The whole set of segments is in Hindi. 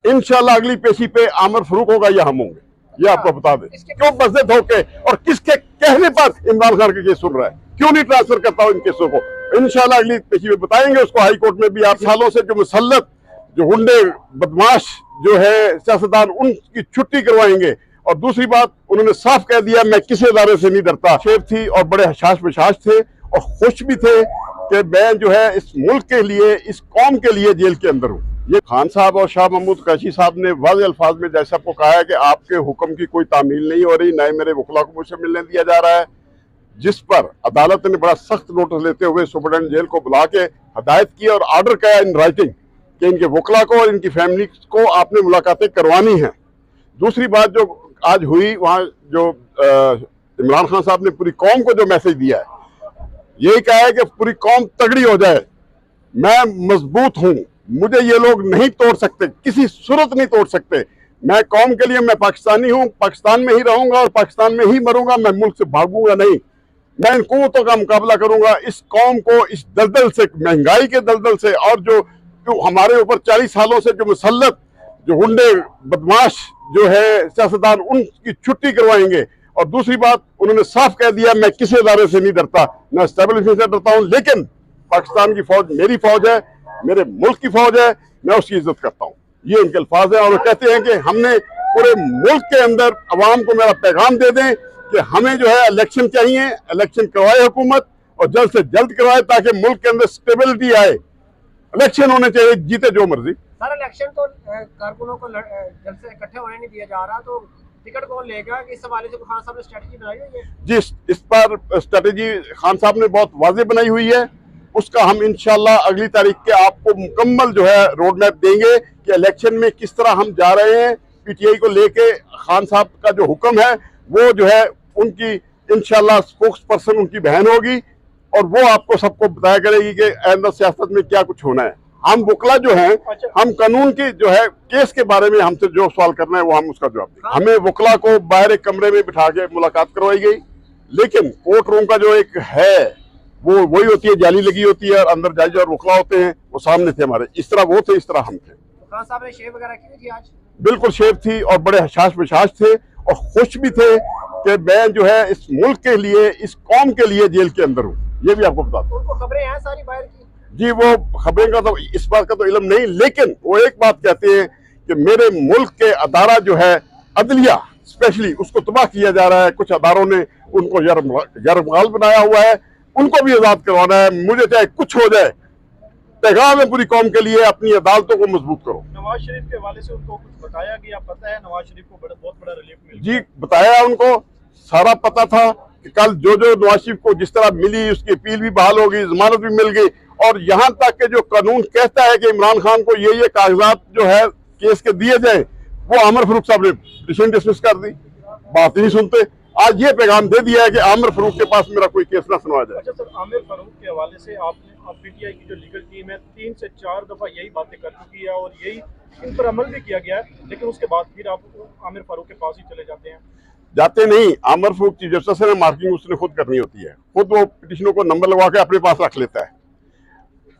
इंशाल्लाह अगली पेशी पे आमिर फारूक होगा या हम होंगे, ये आपको बता दें। क्यों बसे धोखे और किसके कहने पर इमरान खान के केस सुन रहा है, क्यों नहीं ट्रांसफर करता हूं इन केसों को। इंशाल्लाह अगली पेशी में बताएंगे उसको। हाई कोर्ट में भी 8 सालों से जो मुसल्लत, जो गुंडे बदमाश जो है सियासतदान, उनकी छुट्टी करवाएंगे। और दूसरी बात, उन्होंने साफ कह दिया मैं किसी अदारे से नहीं डरता। शेर थी और बड़े हशाश बशाश थे और खुश भी थे कि मैं जो है इस मुल्क के लिए, इस कौम के लिए जेल के अंदर हूँ। ये खान साहब और शाह महमूद कुरैशी साहब ने वाज़ेह अल्फाज में जैसा आपको कहा है कि आपके हुक्म की कोई तामील नहीं हो रही, न ही मेरे वकला को मुझसे मिलने दिया जा रहा है, जिस पर अदालत ने बड़ा सख्त नोटिस लेते हुए सुप्रीटेंडेंट जेल को बुला के हदायत की और ऑर्डर किया इन राइटिंग कि इनके वकला को और इनकी फैमिली को आपने मुलाकातें करवानी हैं। दूसरी बात जो आज हुई, वहाँ जो इमरान खान साहब ने पूरी कौम को जो मैसेज दिया है, यही कहा है कि पूरी कौम तगड़ी हो जाए, मैं मजबूत हूँ, मुझे ये लोग नहीं तोड़ सकते, किसी सूरत नहीं तोड़ सकते। मैं कौम के लिए, मैं पाकिस्तानी हूँ, पाकिस्तान में ही रहूंगा और पाकिस्तान में ही मरूंगा, मैं मुल्क से भागूंगा नहीं। मैं इन कुव्वतों का मुकाबला करूंगा, इस कौम को इस दलदल से, महंगाई के दलदल से, और जो हमारे ऊपर 40 सालों से जो मुसल्लत, जो गुंडे बदमाश जो है सियासतदान, उनकी छुट्टी करवाएंगे। और दूसरी बात, उन्होंने साफ कह दिया मैं किसी अदारे से नहीं डरता, मैं एस्टेब्लिशमेंट से डरता हूं, लेकिन पाकिस्तान की फौज मेरी फौज है, मेरे मुल्क की फौज है, मैं उसकी इज्जत करता हूं। ये इनके अल्फाज हैं। और वो कहते हैं कि हमने पूरे मुल्क के अंदर अवाम को मेरा पैगाम दे दें कि हमें जो है इलेक्शन चाहिए, इलेक्शन करवाए हुकूमत, और जल्द से जल्द करवाए ताकि मुल्क के अंदर स्टेबिलिटी आए। इलेक्शन होने चाहिए, जीते जो मर्जी। सर इलेक्शन तो कारकुनों को जल्द से इकट्ठे होने नहीं दिया जा रहा, तो टिकट कौन लेगा? इस हवाले से खान साहब ने स्ट्रेटजी बनाई हुई है? जी, इस पर स्ट्रेटजी खान साहब ने बहुत वाज़ेह बनाई हुई है। उसका हम इंशाल्लाह अगली तारीख के आपको मुकम्मल जो है रोड मैप देंगे कि इलेक्शन में किस तरह हम जा रहे हैं। पीटीआई को लेके खान साहब का जो हुक्म है, वो जो है उनकी इंशाल्लाह स्पोक्स पर्सन उनकी बहन होगी, और वो आपको सबको बताया करेगी कि आइंदा सियासत में क्या कुछ होना है। हम वकला जो हैं, हम कानून की जो है केस के बारे में हमसे जो सवाल करना है वो हम उसका जवाब देंगे। हमें वकला को बाहर एक कमरे में बिठा के मुलाकात करवाई गई, लेकिन कोर्ट रूम का जो एक है वो वही होती है, जाली लगी होती है, और अंदर जज और वकला होते हैं, वो सामने थे हमारे। इस तरह वो थे, इस तरह हम थे। खान साहब ने शेव वगैरह की थी आज? बिल्कुल शेव थी और बड़े हशाश बशाश थे और खुश भी थे कि मैं जो है इस मुल्क के लिए, इस कौम के लिए जेल के अंदर हूँ। ये भी आपको बता दूं। उनको खबरें हैं सारी बाहर की? जी, वो खबरें का तो इस बात का तो इल्म नहीं, लेकिन वो एक बात कहते हैं कि मेरे मुल्क के अदारा जो है अदलिया स्पेशली, उसको तबाह किया जा रहा है। कुछ अदारों ने उनको यरगमाल बनाया हुआ है, उनको भी आजाद करवाना है। मुझे चाहे कुछ हो जाए, पैगाम है पूरी कौम के लिए, अपनी अदालतों को मजबूत करो। नवाज शरीफ के हवाले से उनको कुछ बताया गया? पता है नवाज शरीफ को बहुत बड़ा रिलीफ मिला? जी, बताया, उनको सारा पता था कि कल जो नवाज शरीफ को जिस तरह मिली, उसकी अपील भी बहाल हो गई, जमानत भी मिल गई, और यहाँ तक के जो कानून कहता है कि इमरान खान को ये कागजात जो है केस के दिए जाए, वो आमिर फारूक साहब ने पिटीशन डिसमिस कर दी, बात ही नहीं सुनते। आज ये पैगाम दे दिया है कि आमिर फारूक के पास मेरा कोई केस ना सुनवाया जाए। अच्छा सर, आमिर फारूक के हवाले से आपने, अब पीटीआई की जो लीगल टीम है 3 से 4 दफा यही बातें कर चुकी है और यही इन पर अमल भी किया गया है, लेकिन उसके बाद फिर आप आमिर फारूक के पास ही चले जाते हैं। जाते नहीं, आमिर फारूक चीफ जस्टिस ने मार्किंग उसने खुद करनी होती है, खुद वो पिटिशनों को नंबर लगवा के अपने पास रख लेता है।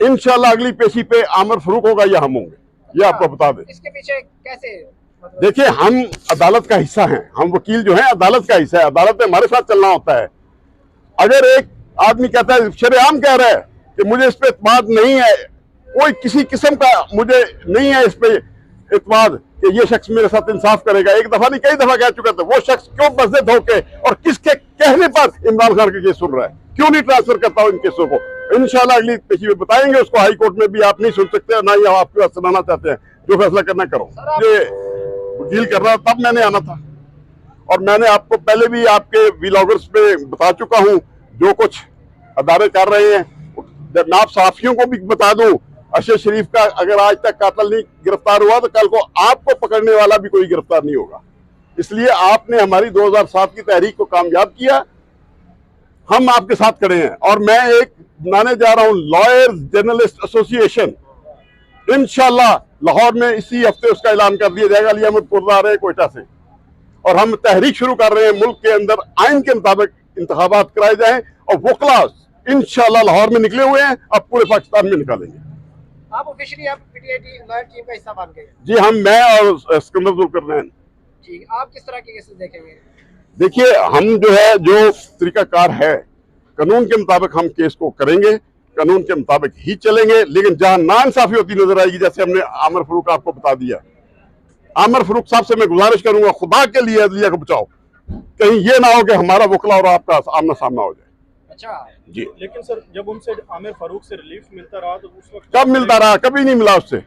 इंशाल्लाह अगली पेशी पे आमिर फारूक होगा या हम होंगे, ये आपको बता दें। इसके पीछे कैसे? देखिए, हम अदालत का हिस्सा हैं, हम वकील जो हैं अदालत का हिस्सा है, अदालत में हमारे साथ चलना होता है। अगर एक आदमी कहता है, शरेआम कह रहा है कि मुझे इस पे एतमाद नहीं है, कोई किसी किस्म का मुझे नहीं है इस पे एतमाद कि ये शख्स मेरे साथ इंसाफ करेगा, एक दफा नहीं कई दफा कह चुका था, वो शख्स क्यों बसे धोखे और किसके कहने पर इमरान खान के केस सुन रहा है, क्यों नहीं ट्रांसफर करता हूं इन केसों को। इंशाल्लाह अगली पेशी में बताएंगे उसको। हाई कोर्ट में भी आप नहीं सुन सकते, ना ही आपके पास सुनाना चाहते हैं, जो फैसला करना करो। ये वकील कर रहा तब मैंने आना था, और मैंने आपको पहले भी आपके व्लॉगर्स पे बता चुका हूं जो कुछ अदारे कर रहे हैं। जब मैं आप साफियों को भी बता दूं, अरशद शरीफ का अगर आज तक कातिल नहीं गिरफ्तार हुआ तो कल को आपको पकड़ने वाला भी कोई गिरफ्तार नहीं होगा। इसलिए आपने हमारी 2007 की तहरीक को कामयाब किया, हम आपके साथ खड़े हैं। और मैं एक बनाने जा रहा हूं लॉयर्स जर्नलिस्ट एसोसिएशन, इंशाल्लाह लाहौर में इसी हफ्ते उसका ऐलान कर दिया जाएगा। अली अहमद कुर्रा आ रहे हैं कोयटा से, और हम तहरीक शुरू कर रहे हैं, मुल्क के अंदर आइन के मुताबिक इंतखाबात कराए जाएं, और वकला इंशाल्लाह लाहौर में निकले हुए हैं, अब पूरे पाकिस्तान में निकालेंगे। आप ऑफिशियली आप पीटीआई टीम का हिस्सा बन गए हैं। जी हम, मैं और सिकंदर जुल्करनैन। ठीक, आप किस तरह के केसेस देखेंगे? देखिए हम जो है, जो तरीकाकार है कानून के मुताबिक हम केस को करेंगे, कानून के मुताबिक ही चलेंगे। लेकिन जहां नाइंसाफी होती नजर आएगी, जैसे हमने आमिर फारूक आपको बता दिया, आमिर फारूक साहब से मैं गुजारिश करूंगा खुदा के लिए अदलिया को बचाओ, कहीं ये ना हो कि हमारा वकला और आपका आमना सामना हो जाए। अच्छा जी, लेकिन सर जब उनसे आमिर फारूक से रिलीफ मिलता रहा तो उस वक्त कब मिलता रहा? कभी नहीं मिला उससे।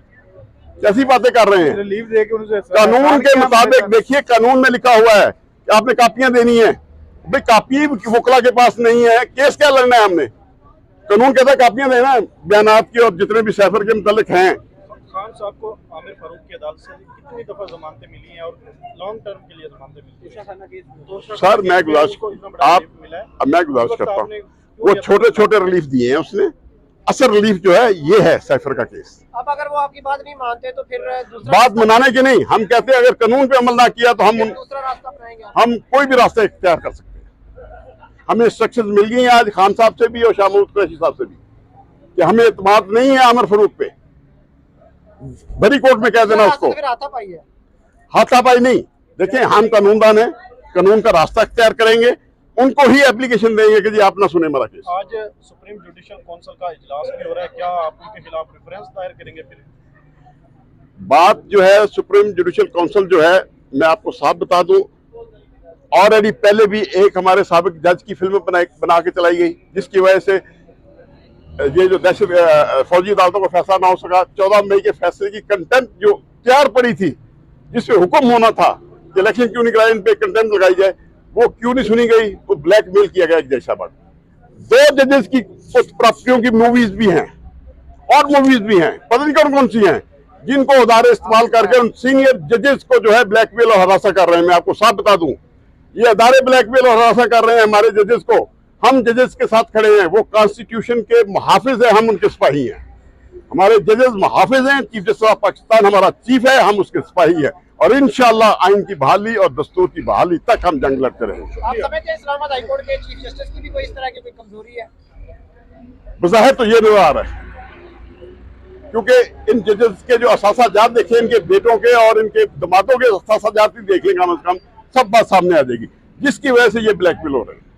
कैसी बातें कर रहे हैं? रिलीफ दे के उनसे कानून के मुताबिक देखिए, कानून में लिखा हुआ है कि आपने कापियां देनी है। भाई कापी वकला के पास नहीं है, केस क्या लड़ना है हमने? कानून कहता है कापियां देना है बयानात की, और जितने भी सैफर के मुतालिक हैं। खान साहब को आमिर फारूक की अदालत से कितनी दफा जमानतें मिली हैं और लॉन्ग टर्म के लिए जमानतें मिली हैं? सर मैं गुजारिश करता हूँ, वो छोटे छोटे रिलीफ दिए हैं उसने, असल रिलीफ जो है ये है सैफर का केस। अब अगर वो आपकी बात नहीं मानते तो फिर दूसरा बात मनाने की नहीं, हम कहते हैं अगर कानून पे अमल ना किया तो दूसरा रास्ता अपनाएंगे। हम कोई भी रास्ता इख्तियार कर सकते हैं। हमें इंस्ट्रक्शंस मिल गई हैं आज खान साहब से भी और शाह महमूद कुरैशी साहब से भी कि हमें एतमाद नहीं है आमिर फारूक पे। बड़ी कोर्ट में कह देना उसको, फिर हाथापाई है। हाथापाई नहीं। देखिए हम कानूनदान हैं, कानून का रास्ता इख्तियार करेंगे, उनको ही एप्लीकेशन देंगे कि जी आप ना सुने मेरा केस। आज सुप्रीम जुडिशल काउंसिल का इजलास भी हो रहा है, क्या आप उनके खिलाफ रेफरेंस दायर करेंगे? फिर बात जो है सुप्रीम जुडिशल काउंसिल जो है, मैं आपको साफ बता दूं, ऑलरेडी पहले भी एक हमारे साबिक जज की फिल्म बना के चलाई गई, जिसकी वजह से ये जो दहशत फौजी अदालतों का फैसला ना हो सका। 14 मई के फैसले की कंटेम्प्ट जो तैयार पड़ी थी, जिसपे हुक्म होना था कि इलेक्शन क्यों नहीं कराए, इन पे कंटेम्प्ट लगाई जाए, वो क्यों नहीं सुनी गई? वो ब्लैकमेल किया गया जैशाबाद। 2 जजेस की कुछ प्रॉपर्टियों की मूवीज भी हैं और मूवीज भी हैं, पता नहीं कौन कौन सी हैं, जिनको उदारे इस्तेमाल करके उन सीनियर जजेस को जो है ब्लैकमेल और हरासा कर रहे हैं। मैं आपको साफ बता दूं, ये अदारे ब्लैकमेल और हरासा कर रहे हैं हमारे जजेस को। हम जजेस के साथ खड़े हैं, वो कॉन्स्टिट्यूशन के मुहाफिज है, हम उनके सिपाही हैं। हमारे जजेस मुहाफिज हैं, चीफ जस्टिस ऑफ पाकिस्तान हमारा चीफ है, हम उसके सिपाही है, और इंशाअल्लाह आइन की बहाली और दस्तूर की बहाली तक हम जंग लड़ते रहेंगे। आप समझते हैं इस्लामाबाद हाई कोर्ट के चीफ जस्टिस की भी कोई इस तरह की कोई कमजोरी है? बज़ाहिर तो ये नजर आ रहा है, क्योंकि इन जजेस के जो असासाजात देखे, इनके बेटों के और इनके दमादों के असासाजात ही देखें, कम से कम सब बात सामने आ जाएगी, जिसकी वजह से ये ब्लैकमेल हो रहे हैं।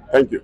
Thank you.